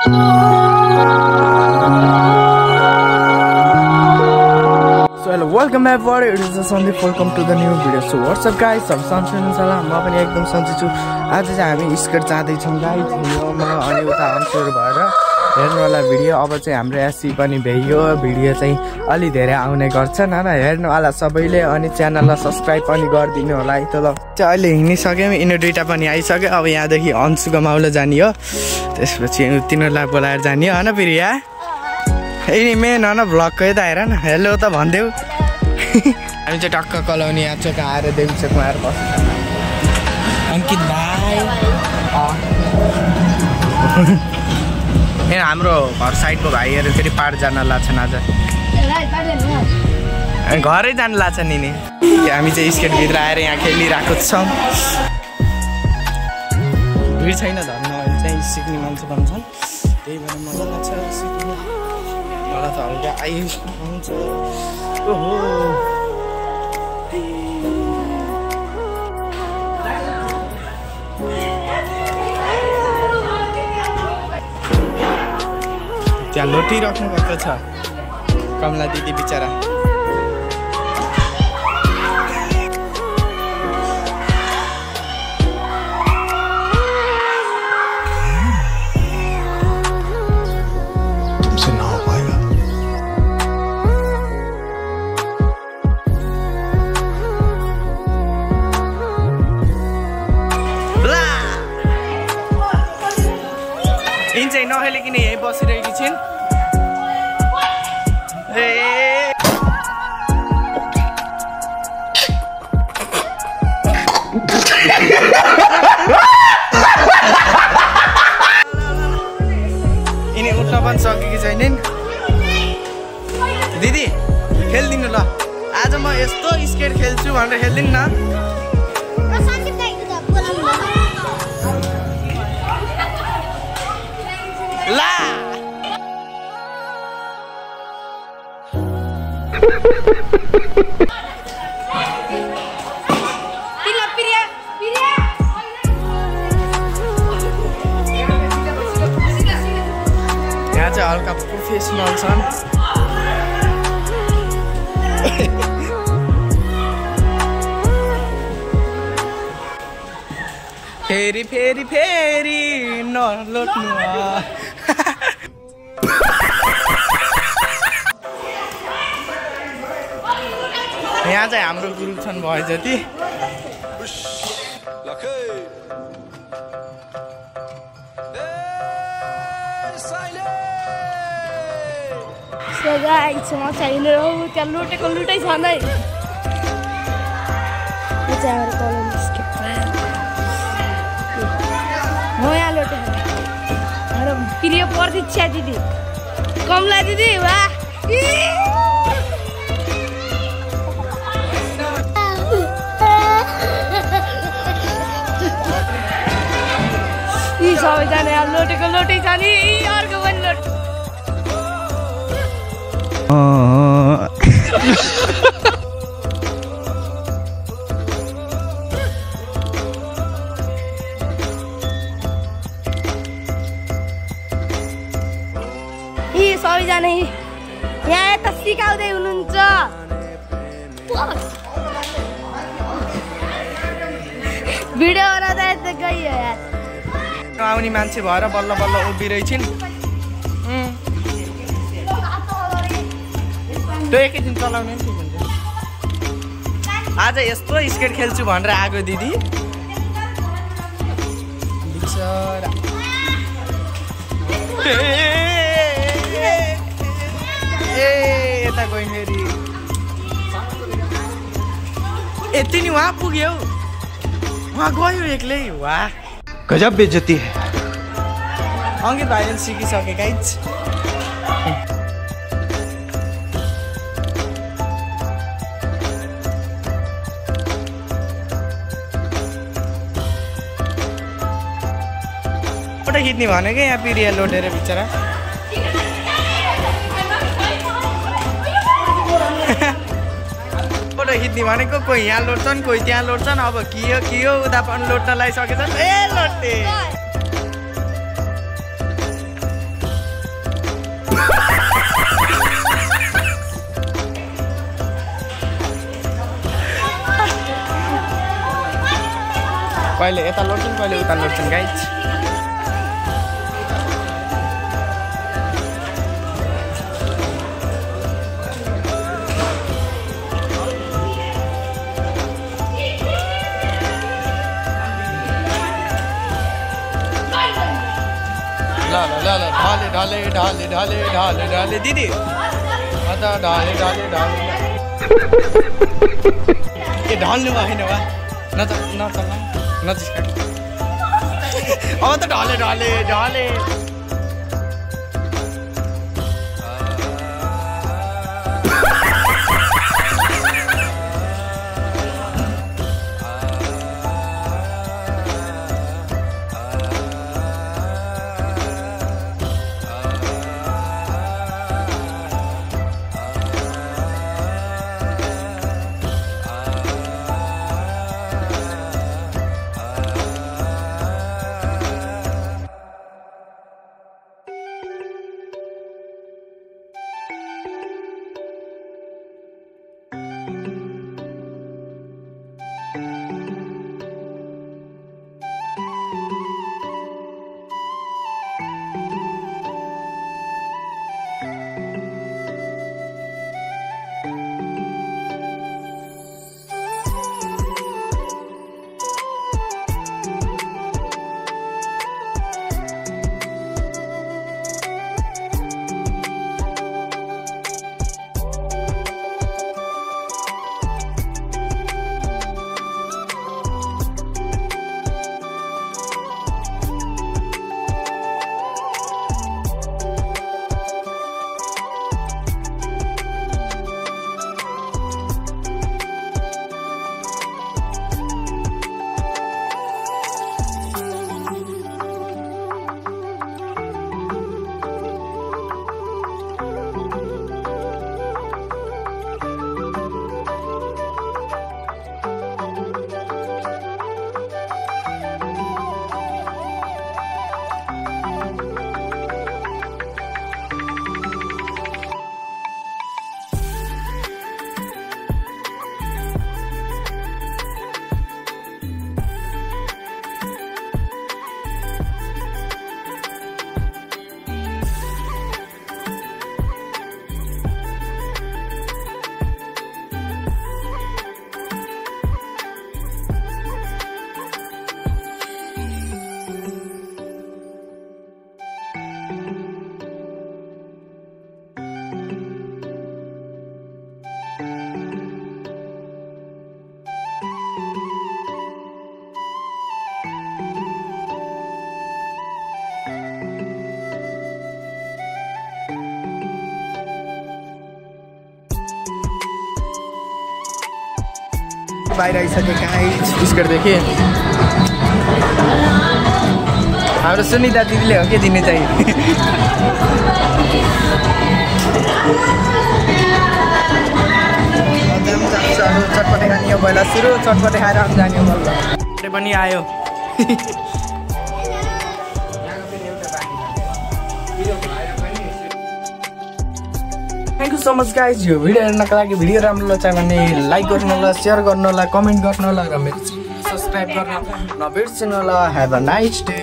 Hello, welcome back for it is Sandeep. Welcome to the new video. So what's up guys, सब सन्चै हुनुहुन्छ होला। म पनि एकदम सन्चै छु। आज चाहिँ हामी स्केट जाँदै छौं गाइस। म अनि उता अन्सर भएर हेर्नु होला भिडियो। अब चाहिँ हाम्रो एससी पनि भ्याइयो। भिडियो चाहिँ अलि धेरै आउने गर्छन् हैन। हेर्नु होला सबैले अनि च्यानललाई सब्स्क्राइब पनि गरिदिनु होला है त ल। चाहिँ अहिले हिँडिसक्यौँ, यिनीहरू दुईटा पनि आइसक्यो। अब यहाँदेखि अन्सुको माउला जाने हो। त्यसपछि तिनीहरूलाई बोलाएर जाने हो हैन प्रिया। यिनी मेन हैन भ्लगकै त हेर न। हेलो त भन्देऊ। हामी चाहिँ टक्क कलाउने यहाँ चोक आएर देवीचोकमा आएर बस्छ अंकित भाइ। हाम्रो घर साइडको भाइहरू फेरि पाहाड जान लाग्छन् आज। घरै जान लाग्छन् यिनी। हामी चाहिँ स्केटभित्र आएर यहाँ खेलिरहेको छौँ। भिड छैन धन्न अहिले चाहिँ सिक्ने मान्छे पनि छन्। त्यही भएर मजा लाग्छ सिक्नु। मलाई त हल्का आइन्छ। ओहो त्यहाँ लोटिराख्नु भएको छ कमला दिदी बिचरा। तुमसे ना हो पाएगा। इन चाहिँ नखेलिकन यहीँ बसिरहेकी छिन्। यिनी उठ्न पनि सकेकी छैनन्। दिदी खेलिदिनु ल। आज म यस्तो स्केट खेल्छु भनेर खेलिदिनु न। ला यहाँ चाहिँ हल्का प्रोफेसनल छन्। फेरि फेरि फेरि नलोट्नु। यहाँ चाहिँ हाम्रो ग्रुप छन् भए जति। म छैन त्यहाँ लुटेको लुटै छ नै। म यहाँ लुटेको प्रिय प्रतीक्षा दिदी, कमला दिदी, वाह यी सबैजना यहाँ लोटेको लोटै छ नि। अर्को पनि लोट। यी सबैजना यहाँ यता सिकाउँदै हुनुहुन्छ। भिडियो बनाउँदा यता गइयो यार। आउने मान्छे भएर बल्ल बल्ल उभिरहेछन्। त्यो एकैछिन चलाउने नि भन्छ। आज यस्तो स्केट खेल्छु भनेर आएको दिदी बिचरा। यता गयो फेरि। यति नि उहाँ पुग्यो। उहाँ गयो एक्लै। वाह गजब बेइज्जती है। अंकित भाइले सिकिसके गाइज। फोटो खिच्ने भनेको यहाँ पिरिया लोटेर बिचरा। फोटो खिच्ने भनेको कोही यहाँ लोट्छन् कोही त्यहाँ लोट्छन्। अब कियो उता पनि लोट्न लागिसकेछन्। ए लोटे कहिले यता लड्छन् कहिले उता लड्छन् गाइज ढाले ढाले ढाले ढाले ढाले दिदी अन्त ढाले ढाले ढाले ए ढल्नु भएन वा नजिक अब त ढले ढले ढले बाहिर आइसके गाइस बिस्कुट देखेँ हाम्रो सुनिता दिदीले हो के दिने चाहिँ चटपटे खाने हो पहिला सुरु चटपटे खाएर आउनु जाने हो बल्ल पनि आयो thank you so much guys यो भिडियो हेर्नको लागि भिडियो राम्रो लाग्छ भने लाइक गर्नु होला सेयर गर्नु होला कमेन्ट गर्नु होला र मेरो सब्सक्राइब गर्न नबिर्सनु होला हेभ अ नाइस डे